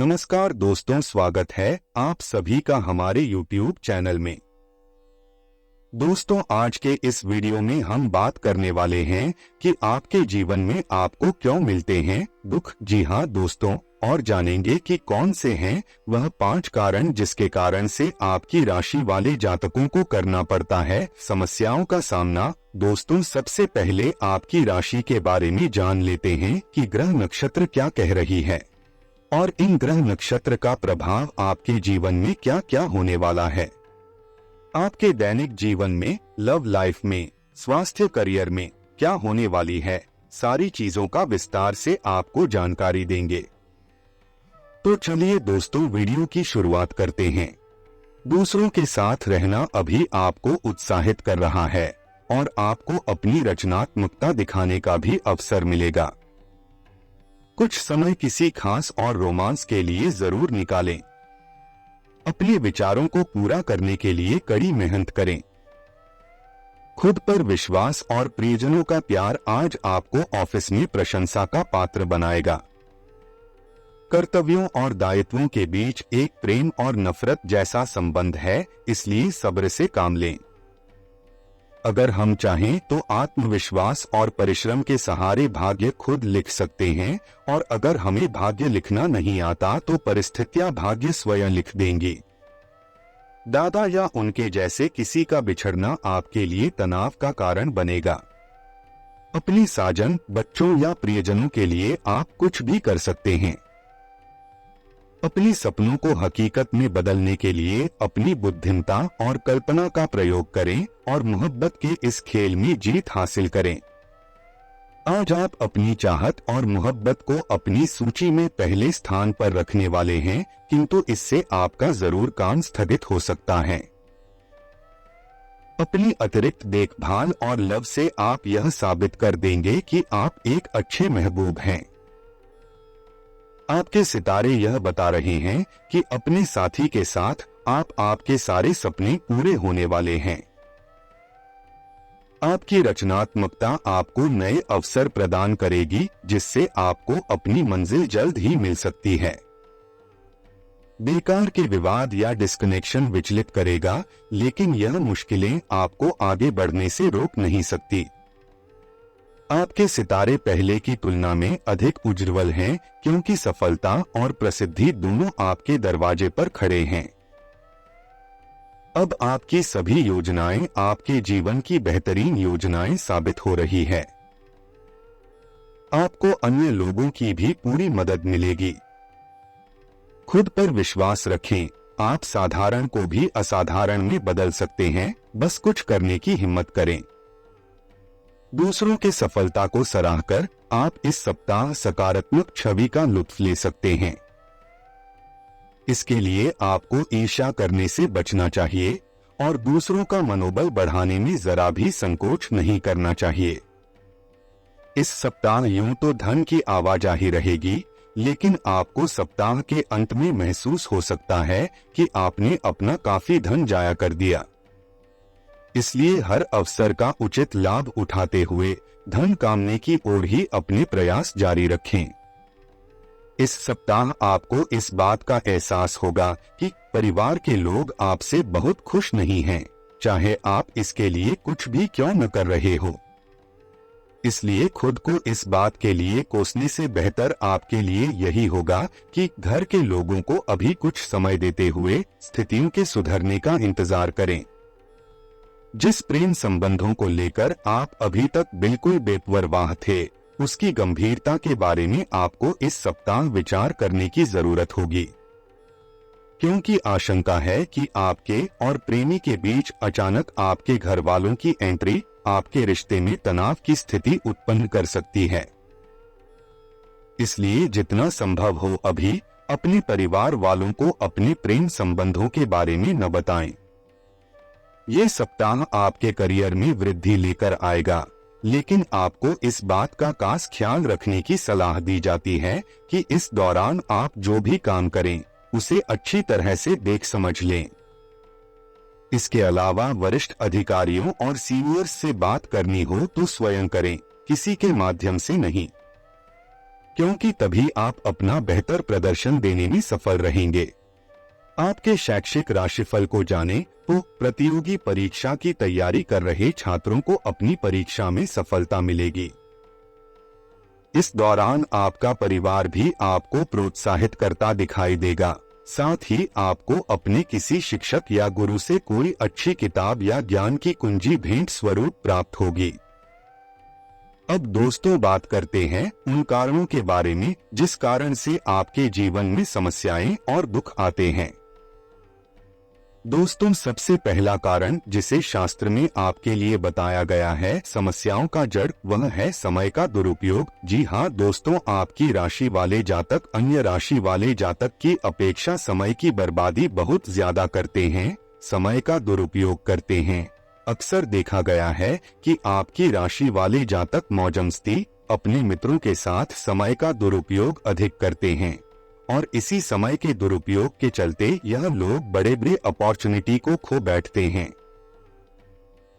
नमस्कार दोस्तों, स्वागत है आप सभी का हमारे YouTube चैनल में। दोस्तों, आज के इस वीडियो में हम बात करने वाले हैं कि आपके जीवन में आपको क्यों मिलते हैं दुख। जी हाँ दोस्तों, और जानेंगे कि कौन से हैं वह 5 कारण जिसके कारण से आपकी राशि वाले जातकों को करना पड़ता है समस्याओं का सामना। दोस्तों, सबसे पहले आपकी राशि के बारे में जान लेते हैं कि ग्रह नक्षत्र क्या कह रही है और इन ग्रह नक्षत्र का प्रभाव आपके जीवन में क्या क्या होने वाला है। आपके दैनिक जीवन में, लव लाइफ में, स्वास्थ्य, करियर में क्या होने वाली है, सारी चीजों का विस्तार से आपको जानकारी देंगे। तो चलिए दोस्तों, वीडियो की शुरुआत करते हैं। दूसरों के साथ रहना अभी आपको उत्साहित कर रहा है और आपको अपनी रचनात्मकता दिखाने का भी अवसर मिलेगा। कुछ समय किसी खास और रोमांस के लिए जरूर निकालें। अपने विचारों को पूरा करने के लिए कड़ी मेहनत करें। खुद पर विश्वास और प्रियजनों का प्यार आज आपको ऑफिस में प्रशंसा का पात्र बनाएगा। कर्तव्यों और दायित्वों के बीच एक प्रेम और नफरत जैसा संबंध है, इसलिए सब्र से काम लें। अगर हम चाहें तो आत्मविश्वास और परिश्रम के सहारे भाग्य खुद लिख सकते हैं, और अगर हमें भाग्य लिखना नहीं आता तो परिस्थितियां भाग्य स्वयं लिख देंगी। दादा या उनके जैसे किसी का बिछड़ना आपके लिए तनाव का कारण बनेगा। अपनी साजन, बच्चों या प्रियजनों के लिए आप कुछ भी कर सकते हैं। अपने सपनों को हकीकत में बदलने के लिए अपनी बुद्धिमत्ता और कल्पना का प्रयोग करें और मोहब्बत के इस खेल में जीत हासिल करें। आज आप अपनी चाहत और मोहब्बत को अपनी सूची में पहले स्थान पर रखने वाले हैं, किंतु इससे आपका जरूर काम स्थगित हो सकता है। अपनी अतिरिक्त देखभाल और लव से आप यह साबित कर देंगे कि आप एक अच्छे महबूब हैं। आपके सितारे यह बता रहे हैं कि अपने साथी के साथ आपके सारे सपने पूरे होने वाले हैं। आपकी रचनात्मकता आपको नए अवसर प्रदान करेगी, जिससे आपको अपनी मंजिल जल्द ही मिल सकती है। बेकार के विवाद या डिस्कनेक्शन विचलित करेगा, लेकिन यह मुश्किलें आपको आगे बढ़ने से रोक नहीं सकती। आपके सितारे पहले की तुलना में अधिक उज्ज्वल हैं, क्योंकि सफलता और प्रसिद्धि दोनों आपके दरवाजे पर खड़े हैं। अब आपकी सभी योजनाएं आपके जीवन की बेहतरीन योजनाएं साबित हो रही है। आपको अन्य लोगों की भी पूरी मदद मिलेगी। खुद पर विश्वास रखें। आप साधारण को भी असाधारण में बदल सकते हैं, बस कुछ करने की हिम्मत करें। दूसरों के सफलता को सराहकर आप इस सप्ताह सकारात्मक छवि का लुत्फ ले सकते हैं। इसके लिए आपको ईर्ष्या करने से बचना चाहिए और दूसरों का मनोबल बढ़ाने में जरा भी संकोच नहीं करना चाहिए। इस सप्ताह यूं तो धन की आवाजाही रहेगी, लेकिन आपको सप्ताह के अंत में महसूस हो सकता है कि आपने अपना काफी धन जाया कर दिया। इसलिए हर अवसर का उचित लाभ उठाते हुए धन कामने की ओर ही अपने प्रयास जारी रखें। इस सप्ताह आपको इस बात का एहसास होगा कि परिवार के लोग आपसे बहुत खुश नहीं हैं, चाहे आप इसके लिए कुछ भी क्यों न कर रहे हो। इसलिए खुद को इस बात के लिए कोसने से बेहतर आपके लिए यही होगा कि घर के लोगों को अभी कुछ समय देते हुए स्थितियों के सुधरने का इंतजार करें। जिस प्रेम संबंधों को लेकर आप अभी तक बिल्कुल बेपरवाह थे, उसकी गंभीरता के बारे में आपको इस सप्ताह विचार करने की जरूरत होगी, क्योंकि आशंका है कि आपके और प्रेमी के बीच अचानक आपके घर वालों की एंट्री आपके रिश्ते में तनाव की स्थिति उत्पन्न कर सकती है। इसलिए जितना संभव हो अभी अपने परिवार वालों को अपने प्रेम संबंधों के बारे में न बताएं। ये सप्ताह आपके करियर में वृद्धि लेकर आएगा, लेकिन आपको इस बात का खास ख्याल रखने की सलाह दी जाती है कि इस दौरान आप जो भी काम करें उसे अच्छी तरह से देख समझ लें। इसके अलावा वरिष्ठ अधिकारियों और सीनियर्स से बात करनी हो तो स्वयं करें, किसी के माध्यम से नहीं। क्योंकि तभी आप अपना बेहतर प्रदर्शन देने में सफल रहेंगे। आपके शैक्षिक राशिफल को जानें तो प्रतियोगी परीक्षा की तैयारी कर रहे छात्रों को अपनी परीक्षा में सफलता मिलेगी। इस दौरान आपका परिवार भी आपको प्रोत्साहित करता दिखाई देगा। साथ ही आपको अपने किसी शिक्षक या गुरु से कोई अच्छी किताब या ज्ञान की कुंजी भेंट स्वरूप प्राप्त होगी। अब दोस्तों बात करते हैं उन कारणों के बारे में जिस कारण से आपके जीवन में समस्याएं और दुख आते हैं। दोस्तों, सबसे पहला कारण जिसे शास्त्र में आपके लिए बताया गया है समस्याओं का जड़, वह है समय का दुरुपयोग। जी हाँ दोस्तों, आपकी राशि वाले जातक अन्य राशि वाले जातक की अपेक्षा समय की बर्बादी बहुत ज्यादा करते हैं, समय का दुरुपयोग करते हैं। अक्सर देखा गया है कि आपकी राशि वाले जातक मौजमस्ती, अपने मित्रों के साथ समय का दुरुपयोग अधिक करते हैं और इसी समय के दुरुपयोग के चलते यह लोग बड़े बड़े अपॉर्चुनिटी को खो बैठते हैं।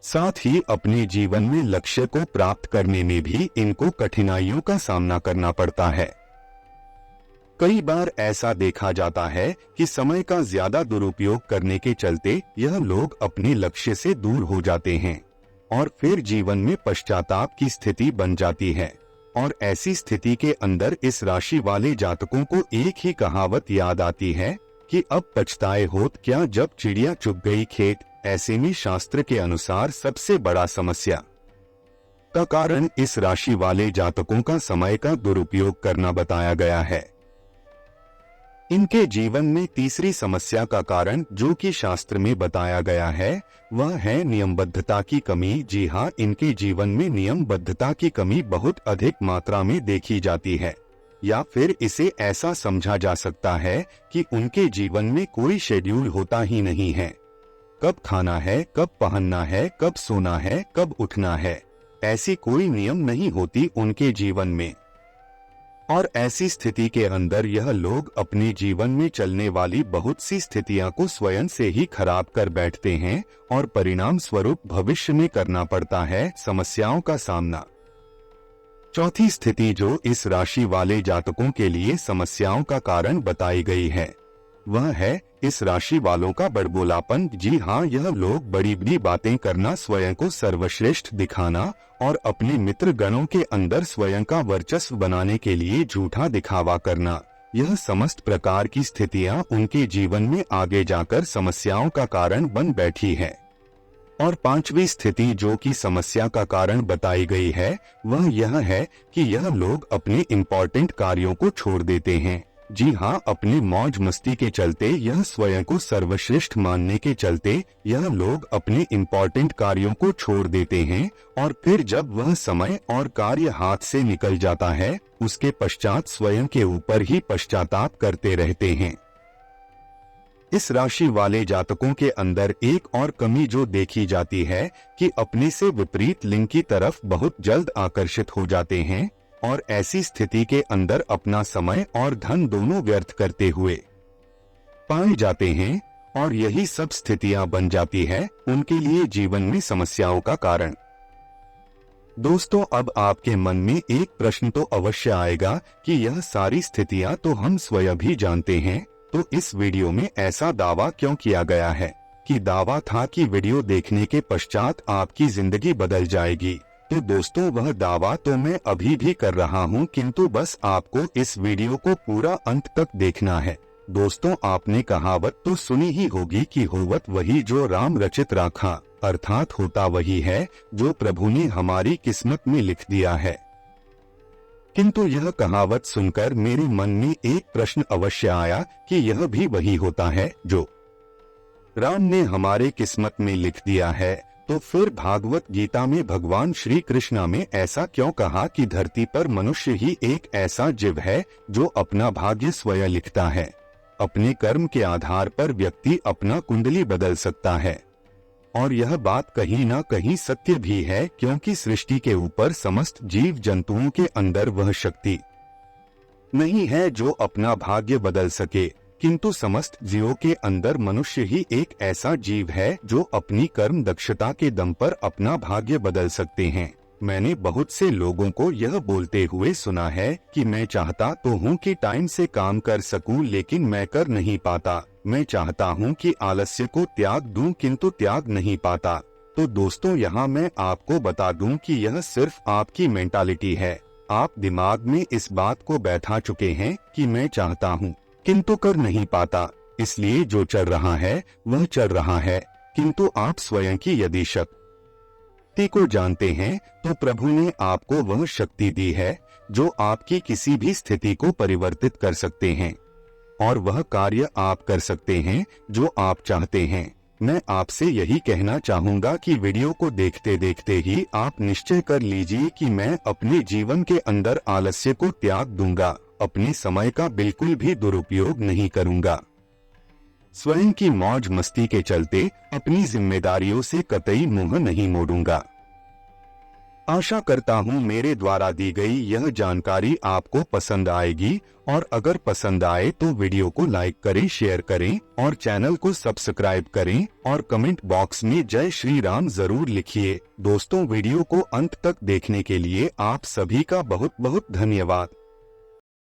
साथ ही अपने जीवन में लक्ष्य को प्राप्त करने में भी इनको कठिनाइयों का सामना करना पड़ता है। कई बार ऐसा देखा जाता है कि समय का ज्यादा दुरुपयोग करने के चलते यह लोग अपने लक्ष्य से दूर हो जाते हैं और फिर जीवन में पश्चाताप की स्थिति बन जाती है। और ऐसी स्थिति के अंदर इस राशि वाले जातकों को एक ही कहावत याद आती है कि अब पछताए होत क्या जब चिड़िया चुग गई खेत। ऐसे में शास्त्र के अनुसार सबसे बड़ा समस्या का कारण इस राशि वाले जातकों का समय का दुरुपयोग करना बताया गया है। इनके जीवन में तीसरी समस्या का कारण जो कि शास्त्र में बताया गया है वह है नियमबद्धता की कमी। जी हाँ, इनके जीवन में नियमबद्धता की कमी बहुत अधिक मात्रा में देखी जाती है, या फिर इसे ऐसा समझा जा सकता है कि उनके जीवन में कोई शेड्यूल होता ही नहीं है। कब खाना है, कब पहनना है, कब सोना है, कब उठना है, ऐसी कोई नियम नहीं होती उनके जीवन में। और ऐसी स्थिति के अंदर यह लोग अपने जीवन में चलने वाली बहुत सी स्थितियां को स्वयं से ही खराब कर बैठते हैं और परिणाम स्वरूप भविष्य में करना पड़ता है समस्याओं का सामना। चौथी स्थिति जो इस राशि वाले जातकों के लिए समस्याओं का कारण बताई गई है वह है इस राशि वालों का बड़बोलापन। जी हाँ, यह लोग बड़ी बड़ी बातें करना, स्वयं को सर्वश्रेष्ठ दिखाना और अपने मित्र गणों के अंदर स्वयं का वर्चस्व बनाने के लिए झूठा दिखावा करना, यह समस्त प्रकार की स्थितियां उनके जीवन में आगे जाकर समस्याओं का कारण बन बैठी है। और पांचवी स्थिति जो कि समस्या का कारण बताई गई है वह यह है कि यह लोग अपने इम्पोर्टेंट कार्यों को छोड़ देते हैं। जी हाँ, अपने मौज मस्ती के चलते, यह स्वयं को सर्वश्रेष्ठ मानने के चलते यह लोग अपने इम्पोर्टेंट कार्यों को छोड़ देते हैं और फिर जब वह समय और कार्य हाथ से निकल जाता है उसके पश्चात स्वयं के ऊपर ही पश्चाताप करते रहते हैं। इस राशि वाले जातकों के अंदर एक और कमी जो देखी जाती है कि अपने से विपरीत लिंग की तरफ बहुत जल्द आकर्षित हो जाते हैं और ऐसी स्थिति के अंदर अपना समय और धन दोनों व्यर्थ करते हुए पाए जाते हैं और यही सब स्थितियां बन जाती है उनके लिए जीवन में समस्याओं का कारण। दोस्तों, अब आपके मन में एक प्रश्न तो अवश्य आएगा कि यह सारी स्थितियां तो हम स्वयं भी जानते हैं, तो इस वीडियो में ऐसा दावा क्यों किया गया है कि दावा था कि वीडियो देखने के पश्चात आपकी जिंदगी बदल जाएगी। तो दोस्तों, वह दावा तो मैं अभी भी कर रहा हूं, किंतु बस आपको इस वीडियो को पूरा अंत तक देखना है। दोस्तों, आपने कहावत तो सुनी ही होगी कि होवत वही जो राम रचित राखा, अर्थात होता वही है जो प्रभु ने हमारी किस्मत में लिख दिया है। किंतु यह कहावत सुनकर मेरे मन में एक प्रश्न अवश्य आया कि यह भी वही होता है जो राम ने हमारे किस्मत में लिख दिया है, तो फिर भागवत गीता में भगवान श्री कृष्ण में ऐसा क्यों कहा कि धरती पर मनुष्य ही एक ऐसा जीव है जो अपना भाग्य स्वयं लिखता है। अपने कर्म के आधार पर व्यक्ति अपना कुंडली बदल सकता है और यह बात कहीं ना कहीं सत्य भी है, क्योंकि सृष्टि के ऊपर समस्त जीव जंतुओं के अंदर वह शक्ति नहीं है जो अपना भाग्य बदल सके, किंतु समस्त जीवों के अंदर मनुष्य ही एक ऐसा जीव है जो अपनी कर्म दक्षता के दम पर अपना भाग्य बदल सकते हैं। मैंने बहुत से लोगों को यह बोलते हुए सुना है कि मैं चाहता तो हूँ कि टाइम से काम कर सकूं, लेकिन मैं कर नहीं पाता। मैं चाहता हूँ कि आलस्य को त्याग दूं, किंतु त्याग नहीं पाता। तो दोस्तों, यहाँ मैं आपको बता दूं कि यह सिर्फ आपकी मेंटालिटी है। आप दिमाग में इस बात को बैठा चुके हैं कि मैं चाहता हूँ किंतु कर नहीं पाता, इसलिए जो चल रहा है वह चल रहा है। किंतु आप स्वयं की यदि शक्ति को जानते हैं तो प्रभु ने आपको वह शक्ति दी है जो आपकी किसी भी स्थिति को परिवर्तित कर सकते हैं, और वह कार्य आप कर सकते हैं जो आप चाहते हैं। मैं आपसे यही कहना चाहूँगा कि वीडियो को देखते देखते ही आप निश्चय कर लीजिए कि मैं अपने जीवन के अंदर आलस्य को त्याग दूंगा, अपने समय का बिल्कुल भी दुरुपयोग नहीं करूंगा, स्वयं की मौज मस्ती के चलते अपनी जिम्मेदारियों से कतई मुंह नहीं मोड़ूंगा। आशा करता हूँ मेरे द्वारा दी गई यह जानकारी आपको पसंद आएगी, और अगर पसंद आए तो वीडियो को लाइक करें, शेयर करें और चैनल को सब्सक्राइब करें, और कमेंट बॉक्स में जय श्री राम जरूर लिखिए। दोस्तों, वीडियो को अंत तक देखने के लिए आप सभी का बहुत बहुत धन्यवाद।